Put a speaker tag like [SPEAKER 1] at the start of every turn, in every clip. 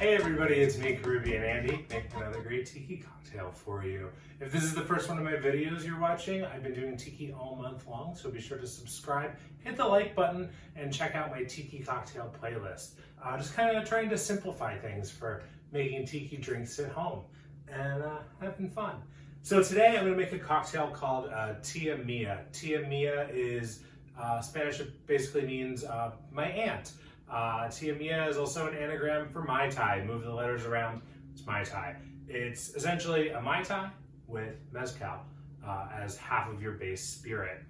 [SPEAKER 1] Hey everybody, it's me, Caribbean Andy, making another great Tiki cocktail for you. If this is the first one of my videos you're watching, I've been doing Tiki all month long, so be sure to subscribe, hit the like button, and check out my Tiki cocktail playlist. Just kind of trying to simplify things for making Tiki drinks at home and having fun. So today I'm going to make a cocktail called Tia Mia. Tia Mia is Spanish, it basically means my aunt. Tia Mia is also an anagram for Mai Tai. Move the letters around, it's Mai Tai. It's essentially a Mai Tai with Mezcal as half of your base spirit.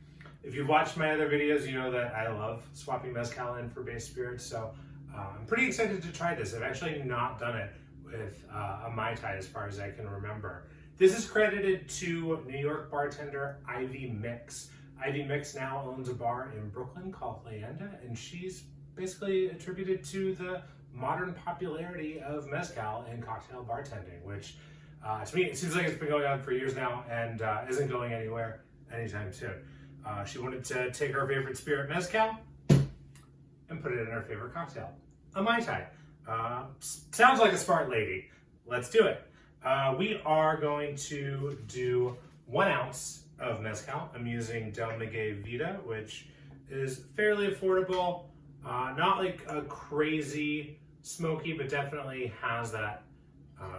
[SPEAKER 1] If you've watched my other videos, you know that I love swapping Mezcal in for base spirits, so I'm pretty excited to try this. I've actually not done it with a Mai Tai as far as I can remember. This is credited to New York bartender Ivy Mix. Ivy Mix now owns a bar in Brooklyn called Leyenda, and she's basically attributed to the modern popularity of Mezcal in cocktail bartending, which to me, it seems like it's been going on for years now and isn't going anywhere anytime soon. She wanted to take her favorite spirit, Mezcal, and put it in her favorite cocktail, a Mai Tai. Sounds like a smart lady. Let's do it. We are going to do 1 ounce of Mezcal. I'm using Del Maguey Vida, which is fairly affordable. Not like a crazy smoky, but definitely has that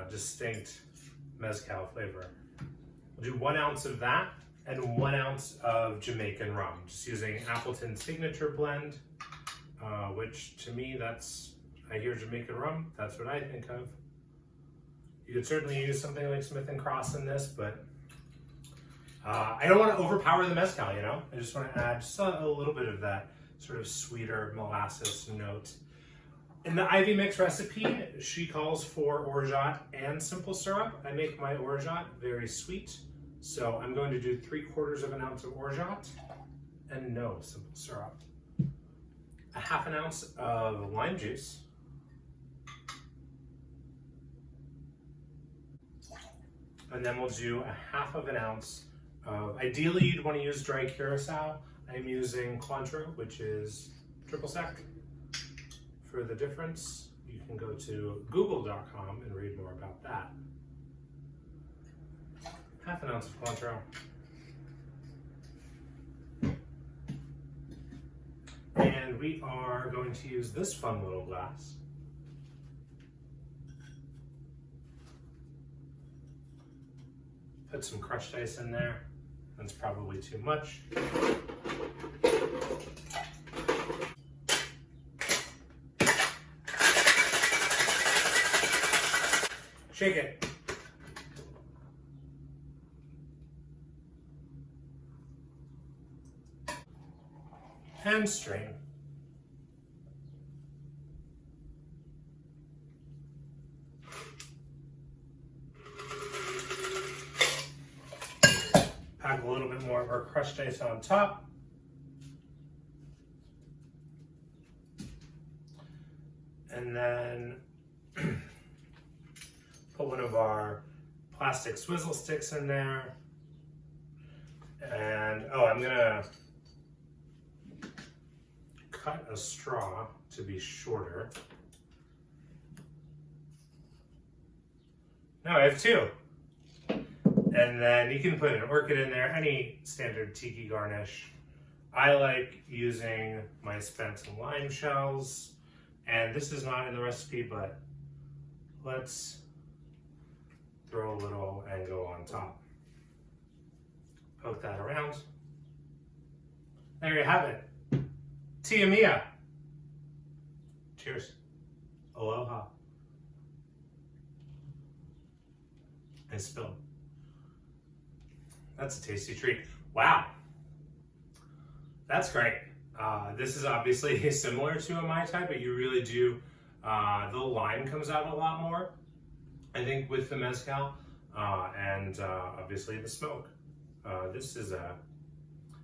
[SPEAKER 1] distinct Mezcal flavor. We'll do 1 ounce of that and 1 ounce of Jamaican Rum. Just using Appleton Signature Blend, which to me, I hear Jamaican Rum, that's what I think of. You could certainly use something like Smith & Cross in this, but I don't want to overpower the Mezcal, you know? I just want to add just a little bit of that sort of sweeter molasses note. In the Ivy Mix recipe, she calls for Orgeat and simple syrup. I make my Orgeat very sweet, so I'm going to do 3/4 ounce of Orgeat and no simple syrup. A 1/2 ounce of lime juice. And then we'll do a 1/2 ounce of, ideally you'd want to use dry curacao. I'm using Cointreau, which is triple sec. For the difference, you can go to google.com and read more about that. 1/2 ounce of Cointreau. And we are going to use this fun little glass. Put some crushed ice in there. That's probably too much. Shake it. And strain. Pack a little bit more of our crushed ice on top. And then put one of our plastic swizzle sticks in there. And, I'm gonna cut a straw to be shorter. Now I have 2. And then you can put an orchid in there, any standard tiki garnish. I like using my spent lime shells. And this is not in the recipe, but let's throw a little and go on top. Poke that around. There you have it. Tia Mia. Cheers. Aloha. I spilled. That's a tasty treat. Wow. That's great. This is obviously similar to a Mai Tai, but you really do, the lime comes out a lot more, I think, with the Mezcal, and obviously the smoke. This is a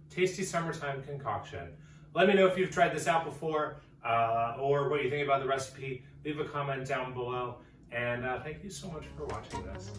[SPEAKER 1] tasty summertime concoction. Let me know if you've tried this out before, or what you think about the recipe. Leave a comment down below, and thank you so much for watching this.